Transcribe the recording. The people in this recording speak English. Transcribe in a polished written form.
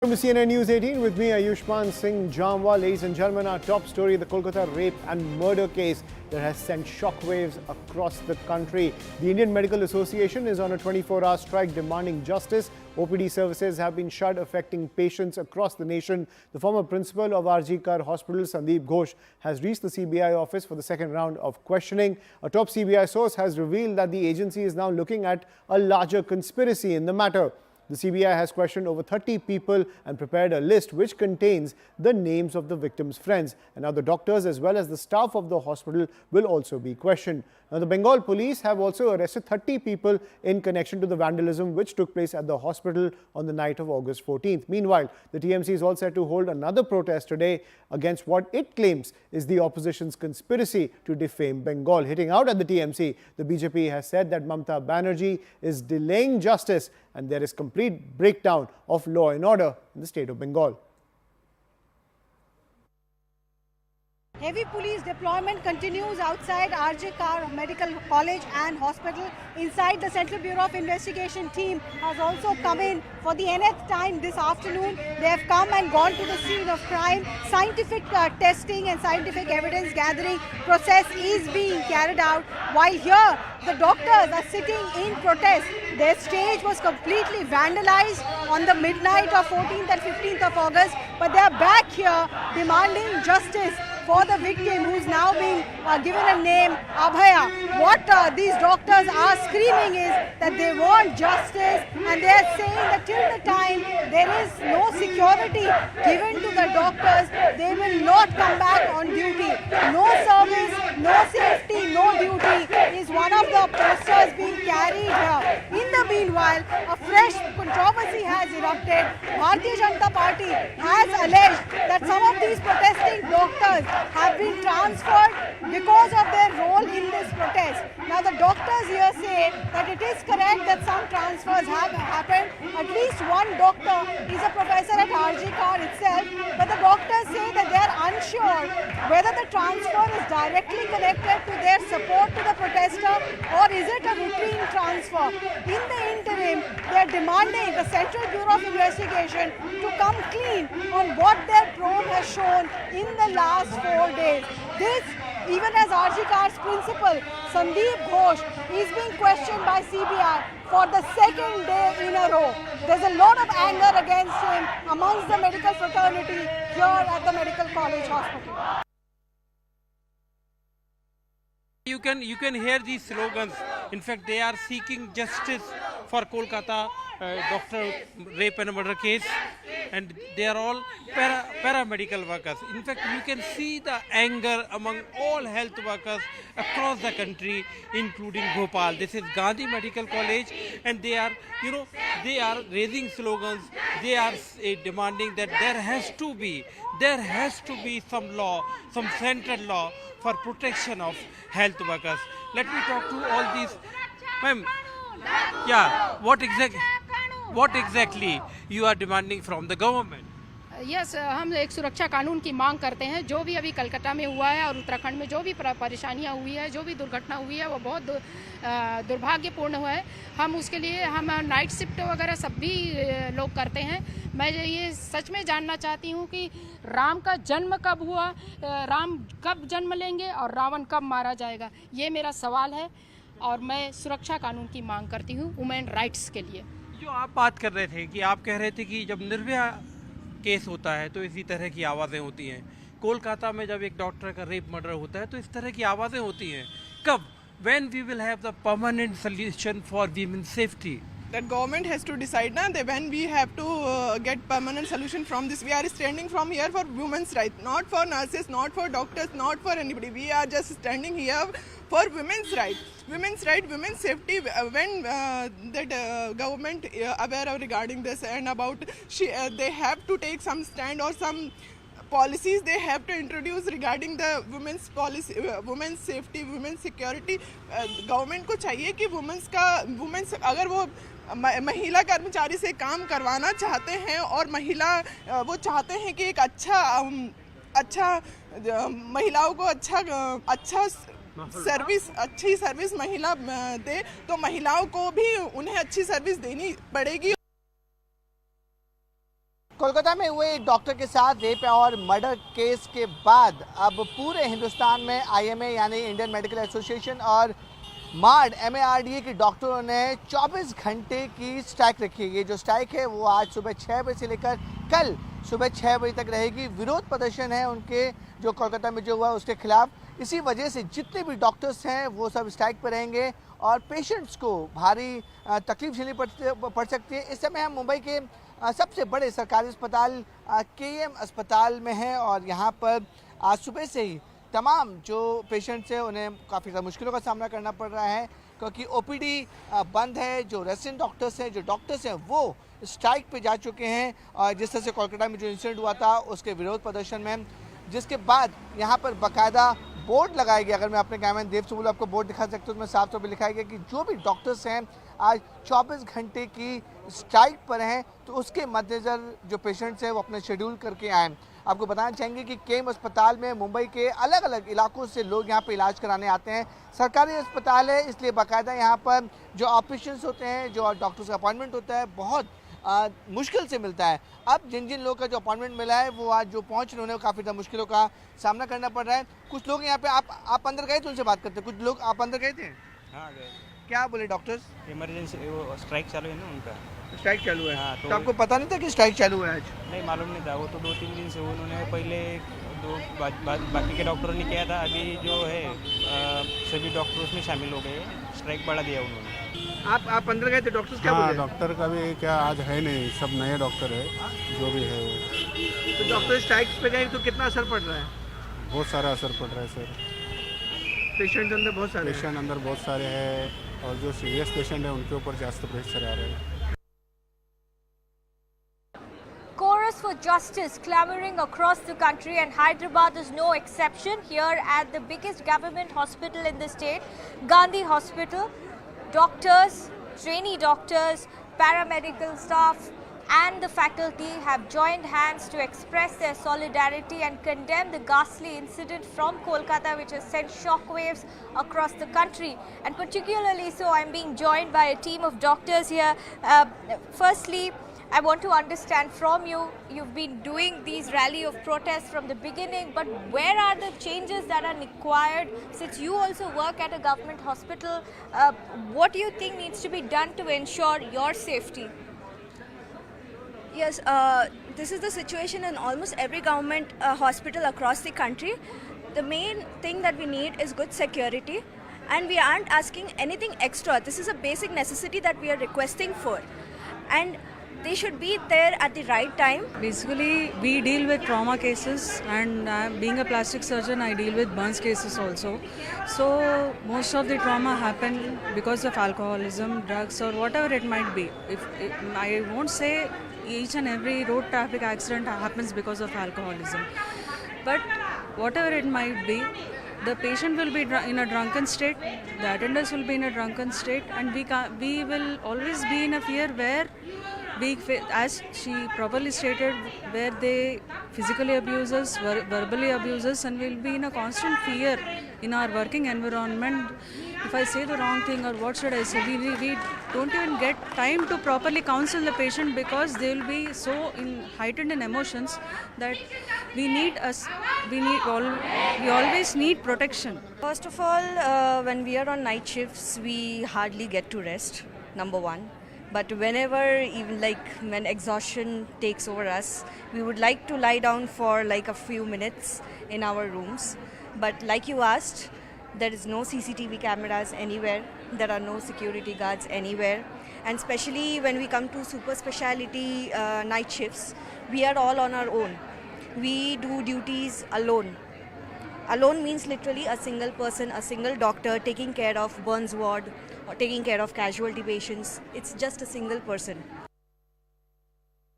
From CNN News 18 with me, Ayushman Singh Jamwal. Ladies and gentlemen, our top story, the Kolkata rape and murder case that has sent shockwaves across the country. The Indian Medical Association is on a 24-hour strike demanding justice. OPD services have been shut, affecting patients across the nation. The former principal of RG Kar Hospital, Sandeep Ghosh, has reached the CBI office for the second round of questioning. A top CBI source has revealed that the agency is now looking at a larger conspiracy in the matter. The CBI has questioned over 30 people and prepared a list which contains the names of the victims' friends. And now the doctors as well as the staff of the hospital will also be questioned. Now the Bengal police have also arrested 30 people in connection to the vandalism which took place at the hospital on the night of August 14th. Meanwhile, the TMC is all set to hold another protest today against what it claims is the opposition's conspiracy to defame Bengal. Hitting out at the TMC, the BJP has said that Mamata Banerjee is delaying justice and there is complete breakdown of law and order in the state of Bengal. Heavy police deployment continues outside RG Kar Medical College and Hospital. Inside, the Central Bureau of Investigation team has also come in for the nth time this afternoon. They have come and gone to the scene of crime. Scientific testing and scientific evidence gathering process is being carried out. While here, the doctors are sitting in protest. Their stage was completely vandalized on the midnight of 14th and 15th of August. But they are back here demanding justice for the victim who's now being given a name, Abhaya. What these doctors are screaming is that they want justice, and they are saying that till the time there is no security given to the doctors, they will not come back on duty. No service, no safety, no duty is one of the posters being carried here. In the meanwhile, a fresh controversy has erupted. Bharatiya Janata Party has alleged that some of these protesting doctors have been transferred because of their role in this protest. Now the doctors here say that it is correct that some transfers have happened. At least one doctor is a professor at RG Kar itself, but the doctors say that they are unsure whether the transfer is directly connected to their support to the protester or is it a routine transfer. In the interim, they are demanding the Central Bureau of Investigation to come clean on what their probe has shown in the last 4 days. This, even as RG Kar's principal, Sandeep Ghosh, is being questioned by CBI for the second day in a row. There's a lot of anger against him amongst the medical fraternity here at the Medical College Hospital. You can hear these slogans. In fact, they are seeking justice for Kolkata doctor rape and murder case, and they are all paramedical workers. In fact, you can see the anger among all health workers across the country, including Bhopal. This is Gandhi Medical College, and they are raising slogans. They are demanding that there has to be some law, some central law for protection of health workers. Let me talk to all these. Ma'am, yeah, what exactly you are demanding from the government? Yes हम एक सुरक्षा कानून की मांग करते हैं. जो भी अभी कलकत्ता में हुआ है और उत्तराखंड में जो भी परेशानियां हुई है, जो भी दुर्घटना हुई है, वो बहुत दुर्भाग्यपूर्ण हुआ है. हम उसके लिए नाइट शिफ्ट वगैरह सब भी लोग करते हैं. मैं ये सच में जानना चाहती हूँ कि राम का जन्म कब हुआ, राम कब जन्म लेंगे और रावण कब मारा जाएगा. ये मेरा सवाल है और मैं सुरक्षा कानून की मांग करती हूँ वुमेन राइट्स के लिए. जो आप बात कर रहे थे कि आप कह रहे थे कि जब निर्भया केस होता है तो इसी तरह की आवाज़ें होती हैं. कोलकाता में जब एक डॉक्टर का रेप मर्डर होता है तो इस तरह की आवाज़ें होती हैं. कब? When we will have the permanent solution for women's safety? That government has to decide now that when we have to get permanent solution from this. We are standing from here for women's rights, not for nurses, not for doctors, not for anybody. We are just standing here for women's rights, women's safety. When that government aware of regarding this and about they have to take some stand or some policies they have to introduce regarding the women's policy, women's safety, women's security. Government को चाहिए कि women's अगर वो महिला कर्मचारी से काम करवाना चाहते हैं और वो चाहते हैं कि एक अच्छा महिलाओं को अच्छी सर्विस महिला दे, तो महिलाओं को भी उन्हें अच्छी सर्विस देनी पड़ेगी. कोलकाता में हुए एक डॉक्टर के साथ रेप और मर्डर केस के बाद अब पूरे हिंदुस्तान में आईएमए यानी इंडियन मेडिकल एसोसिएशन और मार्ड MARDA के डॉक्टरों ने 24 घंटे की स्ट्राइक रखी है। ये जो स्ट्राइक है वो आज सुबह 6 बजे से लेकर कल सुबह 6 बजे तक रहेगी। विरोध प्रदर्शन है उनके जो कोलकाता में जो हुआ उसके खिलाफ। इसी वजह से जितने भी डॉक्टर्स हैं वो सब स्ट्राइक पर रहेंगे और पेशेंट्स को भारी तकलीफ झेलनी पड़ सकती है। इस समय हम मुंबई के सबसे बड़े सरकारी अस्पताल KM अस्पताल में हैं और यहाँ पर आज सुबह से ही तमाम जो पेशेंट्स हैं उन्हें काफ़ी ज़्यादा मुश्किलों का सामना करना पड़ रहा है क्योंकि OPD बंद है। जो रेसिडेंट डॉक्टर्स हैं वो स्ट्राइक पे जा चुके हैं और जिस तरह से कोलकाता में जो इंसिडेंट हुआ था उसके विरोध प्रदर्शन में, जिसके बाद यहाँ पर बाकायदा बोर्ड लगाया गया। अगर मैं अपने कैमरा देव से बोलूँ आपको बोर्ड दिखा सकता हूँ, उसमें साफ तौर पर लिखा गया कि जो भी डॉक्टर्स हैं आज 24 घंटे की स्ट्राइक पर हैं तो उसके मद्देनज़र जो पेशेंट्स हैं वो अपने शेड्यूल करके आएँ। आपको बताना चाहेंगे कि KM अस्पताल में मुंबई के अलग अलग इलाकों से लोग यहाँ पे इलाज कराने आते हैं। सरकारी अस्पताल है इसलिए बाकायदा यहाँ पर जो ऑपरेशंस होते हैं, जो डॉक्टर्स का अपॉइंटमेंट होता है बहुत मुश्किल से मिलता है। अब जिन जिन लोगों का जो अपॉइंटमेंट मिला है वो आज जो पहुँच रहे हैं काफ़ी ज़्यादा मुश्किलों का सामना करना पड़ रहा है। कुछ लोग यहाँ पे आप अंदर गए थे उनसे बात करते, कुछ लोग आप अंदर गए थे? हाँ गए। क्या बोले डॉक्टर्स? इमरजेंसी वो स्ट्राइक चालू है ना उनका। स्ट्राइक चालू है? हाँ, तो आपको पता नहीं था कि स्ट्राइक चालू है आज? नहीं मालूम नहीं था, वो तो 2-3 दिन से उन्होंने पहले बाकी के डॉक्टरों ने किया था। अभी जो है सभी डॉक्टर उसमें शामिल हो गए, स्ट्राइक बढ़ा दिया उन्होंने। आप अंदर गए थे, डॉक्टर्स क्या बोले? डॉक्टर का भी क्या आज है नहीं, सब नए डॉक्टर है जो भी है वो। तो डॉक्टर स्ट्राइक पे गए तो कितना असर पड़ रहा है? बहुत सारा असर पड़ रहा है सर। पेशेंट अंदर बहुत सारे पेशेंट अंदर बहुत सारे हैं और जो सीरियस पेशेंट है उनके ऊपर ज़्यादा प्रेशर आ रहा है। Chorus for justice clamoring across the country, and Hyderabad is no exception. Here at the biggest government hospital in the state, Gandhi Hospital, doctors, trainee doctors, paramedical staff and the faculty have joined hands to express their solidarity and condemn the ghastly incident from Kolkata, which has sent shockwaves across the country. And particularly so, I'm being joined by a team of doctors here. Firstly, I want to understand from you, you've been doing these rally of protests from the beginning, but where are the changes that are required since you also work at a government hospital? What do you think needs to be done to ensure your safety? Yes, this is the situation in almost every government hospital across the country. The main thing that we need is good security, and we aren't asking anything extra. This is a basic necessity that we are requesting for, and they should be there at the right time. Basically, we deal with trauma cases, and being a plastic surgeon, I deal with burns cases also. So most of the trauma happen because of alcoholism, drugs, or whatever it might be. I won't say each and every road traffic accident happens because of alcoholism, but whatever it might be, the patient will be in a drunken state, the attendants will be in a drunken state, and we will always be in a fear where as she properly stated, where they physically abuse us, verbally abuse us, and we'll be in a constant fear in our working environment. If I say the wrong thing, or what should I say, we don't even get time to properly counsel the patient because they will be so heightened in emotions that we always need protection. First of all, when we are on night shifts, we hardly get to rest, number one. But whenever, even like when exhaustion takes over us, we would like to lie down for like a few minutes in our rooms. But like you asked, there is no CCTV cameras anywhere. There are no security guards anywhere. And especially when we come to super specialty night shifts, we are all on our own. We do duties alone. Alone means literally a single person, a single doctor taking care of burns ward or taking care of casualty patients. It's just a single person.